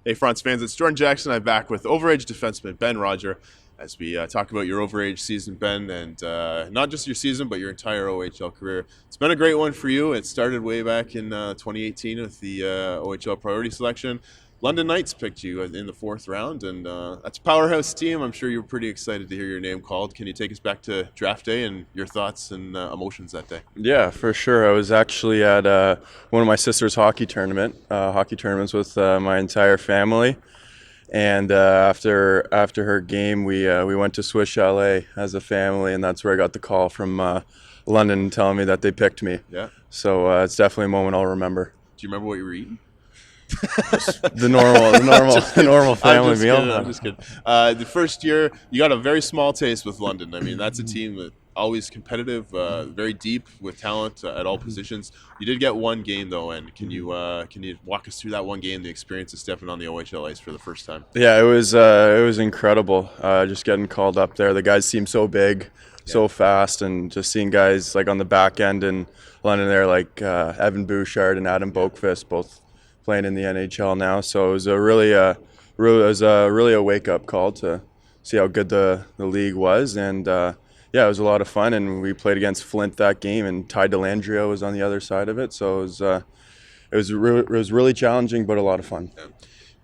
Hey, France fans, it's Jordan Jackson. I'm back with overage defenseman Ben Roger as we talk about your overage season, Ben, and not just your season, but your entire OHL career. It's been a great one for you. It started way back in 2018 with the OHL Priority Selection. London Knights picked you in the fourth round, and that's a powerhouse team. I'm sure you were pretty excited to hear your name called. Can you take us back to draft day and your thoughts and emotions that day? Yeah, for sure. I was actually at one of my sister's hockey tournaments with my entire family, and after her game, we went to Swiss Chalet as a family, and that's where I got the call from London telling me that they picked me. Yeah. So it's definitely a moment I'll remember. Do you remember what you were eating? The normal family meal. I'm just kidding. The first year, you got a very small taste with London. I mean, that's a team that always competitive, very deep with talent at all positions. You did get one game though, and can you walk us through that one game, the experience of stepping on the OHL ice for the first time? Yeah, it was incredible. Just getting called up there. The guys seem so big, so fast, and just seeing guys like on the back end in London there, like Evan Bouchard and Adam Boakfist, both playing in the NHL now. So it was really a wake-up call to see how good the league was, and it was a lot of fun. And we played against Flint that game, and Ty Delandrio was on the other side of it. So it was really challenging, but a lot of fun. Yeah.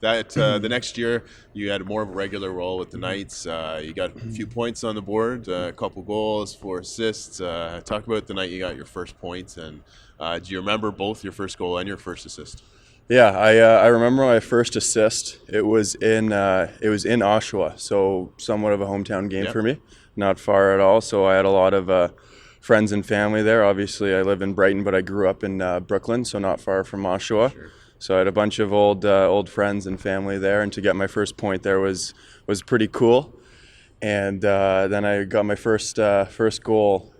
That the next year you had more of a regular role with the Knights. You got a few points on the board, a couple goals, 4 assists. Talk about the night you got your first point, and do you remember both your first goal and your first assist? Yeah, I remember my first assist. It was in Oshawa, so somewhat of a hometown game for me, not far at all. So I had a lot of friends and family there. Obviously, I live in Brighton, but I grew up in Brooklyn, so not far from Oshawa. Sure. So I had a bunch of old friends and family there, and to get my first point there was pretty cool. And then I got my first goal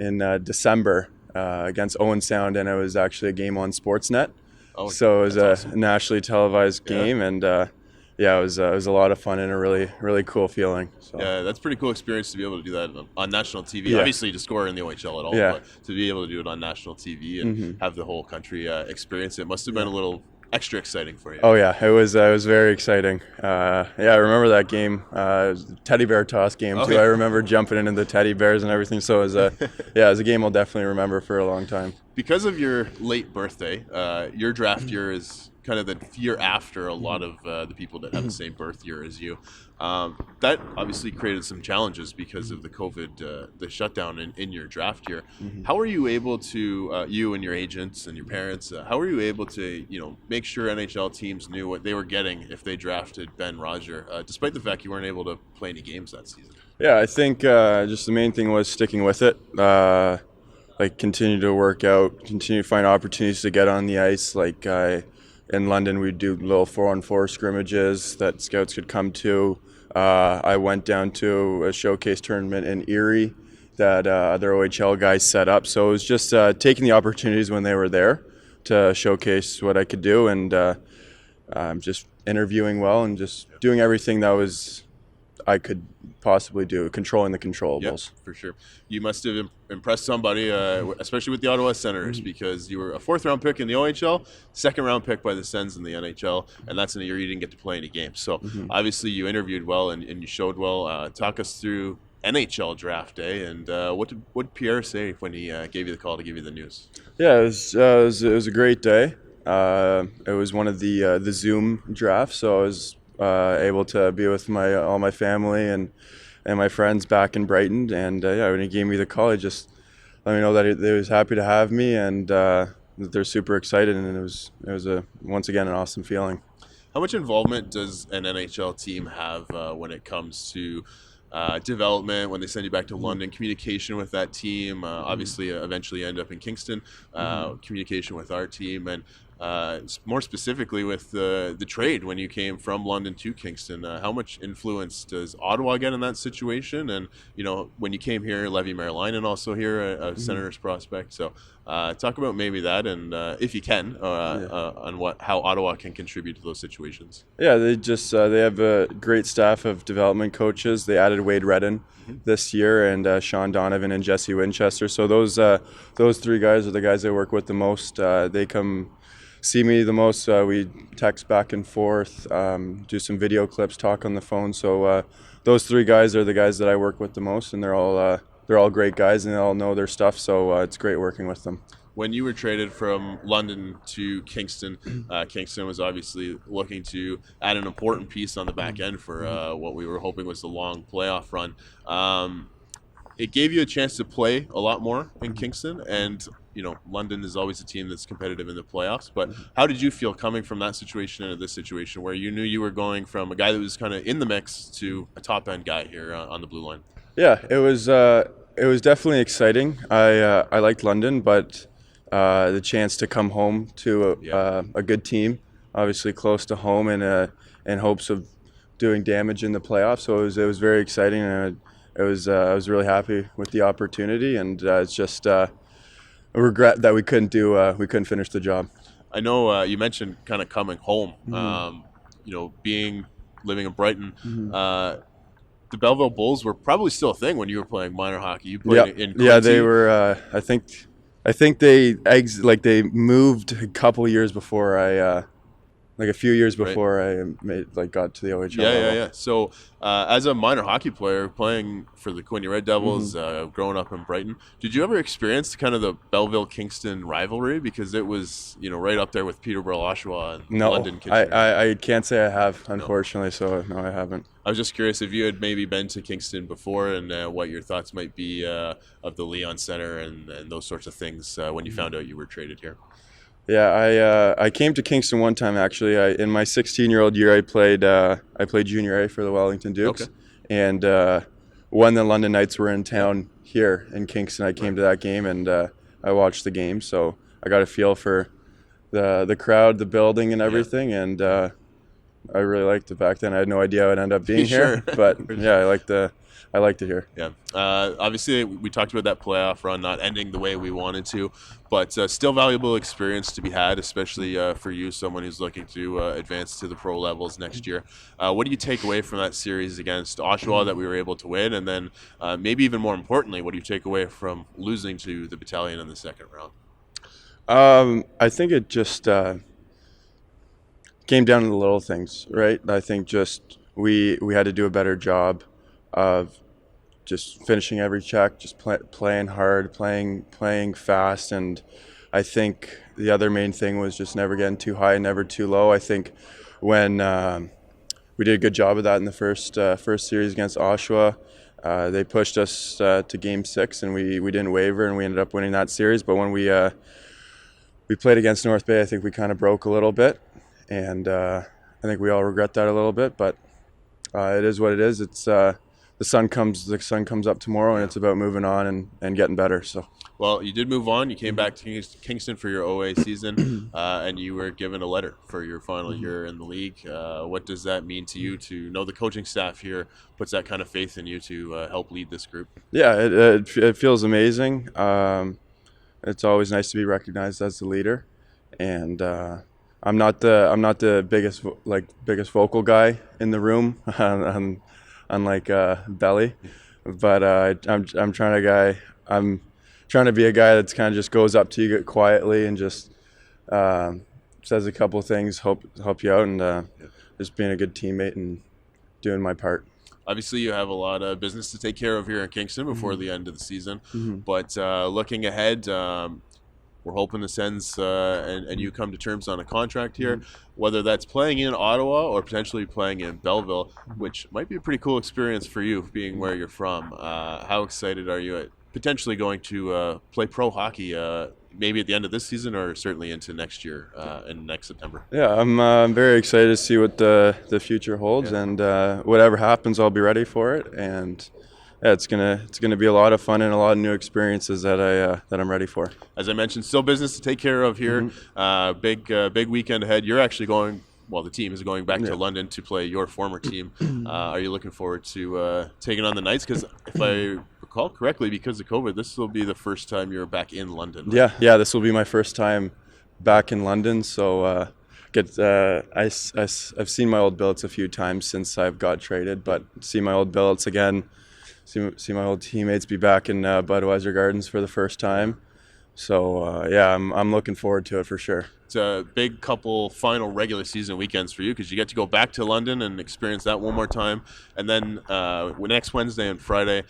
in December against Owen Sound, and it was actually a game on Sportsnet. Oh, so it was a awesome. nationally televised game, and it was a lot of fun and a really cool feeling. So. Yeah, that's a pretty cool experience to be able to do that on national TV. Yeah. Obviously, to score in the OHL at all, but to be able to do it on national TV and have the whole country experience it must have been a little extra exciting for you. Oh yeah, it was very exciting. I remember that game, teddy bear toss game too. Yeah. I remember jumping into the teddy bears and everything. So it was a game I'll definitely remember for a long time. Because of your late birthday, your draft year is kind of the year after a lot of the people that have the same birth year as you. That obviously created some challenges because of the COVID, the shutdown in your draft year. How were you able to, you and your agents and your parents, how were you able to, make sure NHL teams knew what they were getting if they drafted Ben Roger, despite the fact you weren't able to play any games that season? Yeah, I think just the main thing was sticking with it. Continue to work out, continue to find opportunities to get on the ice. In London, we'd do little 4-on-4 scrimmages that scouts could come to. I went down to a showcase tournament in Erie that other OHL guys set up. So it was just taking the opportunities when they were there to showcase what I could do, and just interviewing well and just doing everything that I could possibly do, controlling the controllables. Yeah, for sure. You must have impressed somebody, especially with the Ottawa Senators, because you were a 4th-round pick in the OHL, 2nd-round pick by the Sens in the NHL, and that's in a year you didn't get to play any games. So obviously you interviewed well and you showed well. Talk us through NHL Draft Day, and what did Pierre say when he gave you the call to give you the news? Yeah, it was a great day. It was one of the Zoom drafts, so I was able to be with all my family and my friends back in Brighton, and when he gave me the call, he just let me know that he was happy to have me, and that they're super excited, and it was once again an awesome feeling. How much involvement does an NHL team have when it comes to development, when they send you back to London, communication with that team, obviously eventually end up in Kingston, communication with our team, and more specifically with the trade when you came from London to Kingston? How much influence does Ottawa get in that situation? And when you came here, Levi Marilainen also here, a Senators prospect. So talk about maybe that, and if you can, on how Ottawa can contribute to those situations. Yeah, they have a great staff of development coaches. They added Wade Redden this year, and Sean Donovan and Jesse Winchester. So those 3 guys are the guys I work with the most. They come see me the most. We text back and forth, do some video clips, talk on the phone. So those three guys are the guys that I work with the most, and they're all great guys, and they all know their stuff. So it's great working with them. When you were traded from London to Kingston, Kingston was obviously looking to add an important piece on the back end for what we were hoping was the long playoff run. It gave you a chance to play a lot more in Kingston, and London is always a team that's competitive in the playoffs. But how did you feel coming from that situation into this situation, where you knew you were going from a guy that was kind of in the mix to a top end guy here on the blue line? Yeah, it was definitely exciting. I liked London, but the chance to come home to a good team, obviously close to home, and in hopes of doing damage in the playoffs. So it was very exciting, and I was really happy with the opportunity, and it's just a regret that we couldn't finish the job. I know you mentioned kind of coming home. Living in Brighton. The Belleville Bulls were probably still a thing when you were playing minor hockey. You played in Quincy. Yeah, they were. I think they moved a couple years before a few years before I got to the OHL. Yeah. So as a minor hockey player playing for the Quincy Red Devils, growing up in Brighton, did you ever experience kind of the Belleville-Kingston rivalry? Because it was right up there with Peterborough, Oshawa, and London. I can't say I have, unfortunately. So no, I haven't. I was just curious if you had maybe been to Kingston before, and what your thoughts might be of the Leon Center and those sorts of things when you found out you were traded here. Yeah, I came to Kingston one time actually. In my 16-year-old year, I played junior A for the Wellington Dukes, and when the London Knights were in town here in Kingston, I came to that game, and I watched the game. So I got a feel for the crowd, the building, and everything, and I really liked it back then. I had no idea I would end up being here, but yeah, I liked it here. Yeah. Obviously, we talked about that playoff run not ending the way we wanted to, but still valuable experience to be had, especially for you, someone who's looking to advance to the pro levels next year. What do you take away from that series against Oshawa that we were able to win? And then maybe even more importantly, what do you take away from losing to the Battalion in the second round? I think it just came down to the little things, right? I think just we had to do a better job of just finishing every check, just playing hard, playing fast, and I think the other main thing was just never getting too high, never too low. I think when we did a good job of that in the first series against Oshawa, they pushed us to Game 6, and we didn't waver, and we ended up winning that series. But when we played against North Bay, I think we kind of broke a little bit, and I think we all regret that a little bit. But it is what it is. It's the sun comes up tomorrow, and it's about moving on and getting better. So. Well, you did move on. You came back to Kingston for your OA season, and you were given a letter for your final year in the league. What does that mean to you to know the coaching staff here puts that kind of faith in you to help lead this group? Yeah, it feels amazing. It's always nice to be recognized as the leader, and I'm not the biggest vocal guy in the room, unlike Belly, but I'm trying to be a guy that's kind of just goes up to you quietly and just says a couple of things, help you out, and just being a good teammate and doing my part. Obviously, you have a lot of business to take care of here in Kingston before the end of the season. But looking ahead, we're hoping the Sens and you come to terms on a contract here, whether that's playing in Ottawa or potentially playing in Belleville, which might be a pretty cool experience for you, being where you're from. How excited are you at potentially going to play pro hockey, maybe at the end of this season or certainly into next year and next September? Yeah, I'm very excited to see what the future holds, and whatever happens, I'll be ready for it. And yeah, it's gonna be a lot of fun and a lot of new experiences that I'm ready for. As I mentioned, still business to take care of here. Big weekend ahead. You're actually going. Well, the team is going back to London to play your former team. Are you looking forward to taking on the Knights? Because if I recall correctly, because of COVID, this will be the first time you're back in London. Right? Yeah, this will be my first time back in London. So I've seen my old billets a few times since I've got traded, but see my old billets again. See my old teammates be back in Budweiser Gardens for the first time. So yeah, I'm looking forward to it for sure. It's a big couple final regular season weekends for you because you get to go back to London and experience that one more time. And then next Wednesday and Friday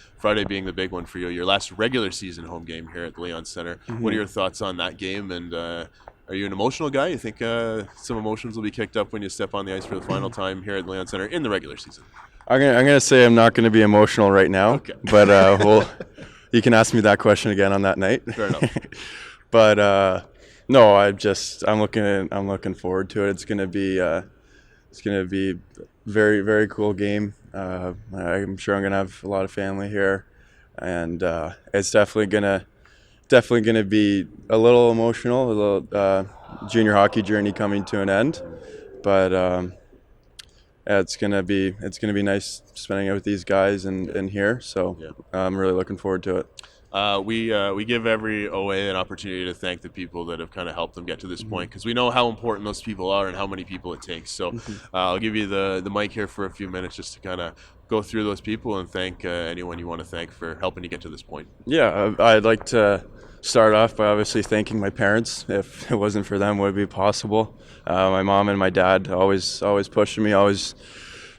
being the big one for you, your last regular season home game here at the Leon Center. Mm-hmm. What are your thoughts on that game? And are you an emotional guy? You think some emotions will be kicked up when you step on the ice for the final time here at the Leon Center in the regular season? I'm gonna say I'm not gonna be emotional right now, Okay. But you can ask me that question again on that night. Fair enough. But no, I'm looking forward to it. It's gonna be very, very cool game. I'm sure I'm gonna have a lot of family here, and it's definitely gonna be a little emotional, a little junior hockey journey coming to an end. But yeah, it's gonna be nice spending it with these guys and here. So Yeah. I'm really looking forward to it. We give every OA an opportunity to thank the people that have kind of helped them get to this point because we know how important those people are and how many people it takes. So I'll give you the mic here for a few minutes just to kind of go through those people and thank anyone you want to thank for helping you get to this point. Yeah, I'd like to start off by obviously thanking my parents. If it wasn't for them, would it be possible? My mom and my dad always pushing me, always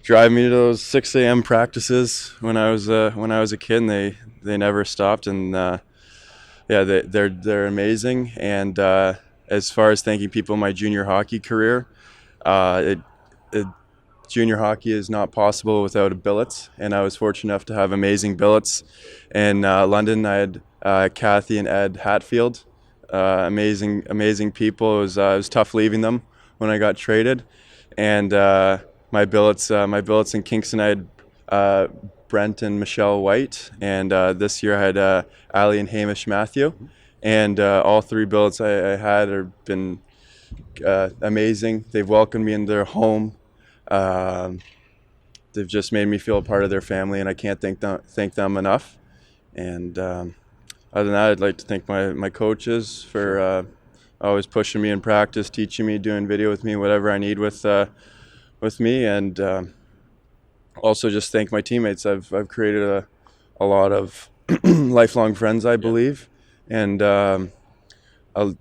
driving me to those 6 a.m. practices when I was a kid. And they never stopped, and yeah, they're amazing. And as far as thanking people in my junior hockey career, junior hockey is not possible without a billets, and I was fortunate enough to have amazing billets in London. I had Kathy and Ed Hatfield, amazing people. It was tough leaving them when I got traded, and my billets in Kingston, I had Brent and Michelle White, and this year I had Ali and Hamish Matthew, and all three billets I had have been amazing. They've welcomed me in their home. They've just made me feel a part of their family, and I can't thank them enough. And other than that, I'd like to thank my coaches for always pushing me in practice, teaching me, doing video with me, whatever I need with me, and also just thank my teammates. I've created a lot of lifelong friends, I believe, and a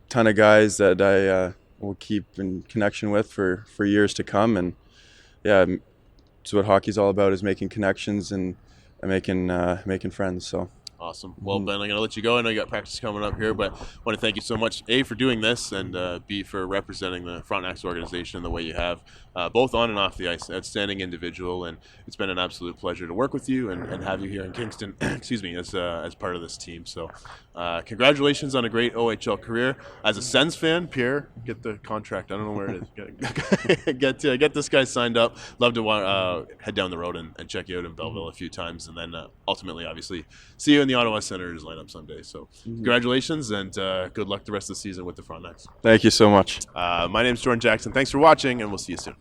ton of guys that I will keep in connection with for years to come. And yeah, it's what hockey's all about, is making connections and making friends. So. Awesome. Well, Ben, I'm going to let you go. I know you got practice coming up here, but I want to thank you so much, A, for doing this, and B, for representing the Frontenacs organization the way you have, both on and off the ice. Outstanding individual, and it's been an absolute pleasure to work with you and have you here in Kingston, excuse me, as part of this team. So congratulations on a great OHL career. As a Sens fan, Pierre, get the contract. I don't know where it is. Get this guy signed up. Love to head down the road and check you out in Belleville a few times, and then ultimately, obviously, see you in the Ottawa Senators lineup someday. So congratulations, and good luck the rest of the season with the Frontenacs. Thank you so much. My name's Jordan Jackson. Thanks for watching, and we'll see you soon.